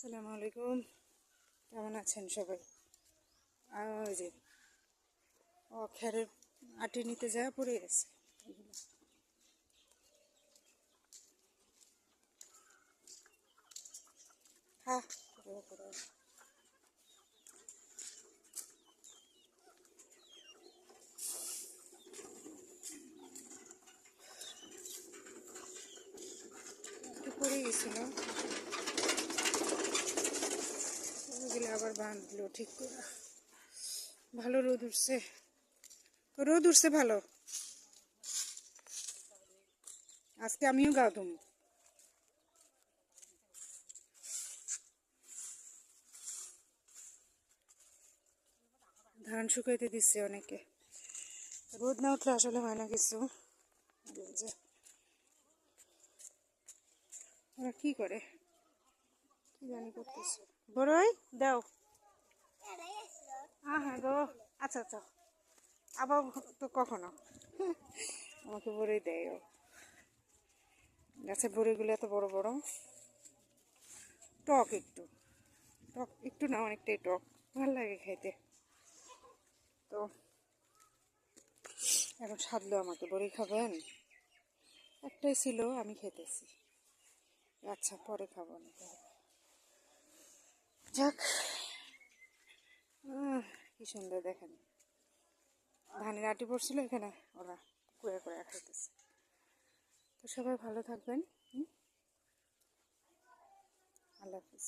আসসালামু আলাইকুম, কেমন আছেন সবাই? ওই যে খেরের আটি নিতে যা পড়ে গেছে। হ্যাঁ, পড়ে গেছিল, ওগুলো আবার বাঁধলো ঠিক করে। ভালো রোদ উঠছে, ভালো। আজকে আমিও গাও তুমি ধান শুকাইতে দিচ্ছে অনেকে। রোদ না উঠলে আসলে হয় না কিছু। ওরা কি করে কি জানি করতেছে। বড়ই দাও। হ্যাঁ গো, আচ্ছা আচ্ছা, আবার তো কখনো আমাকে বড়ই দেয়। ও গাছের বড়িগুলো এত বড় বড়, টক একটু, টক একটু না অনেকটাই টক, ভালো লাগে খাইতে। তো এখন সাধলো আমাকে, বড়ি খাবেন? একটাই ছিল, আমি খেতেছি। আচ্ছা পরে খাবো না। যাক, কি সুন্দর দেখেন, ধানের আটি পড়ছিল এখানে, ওরা কুড়ে করে খাইতেছে। তো সবাই ভালো থাকবেন। আল্লাহ হাফিজ।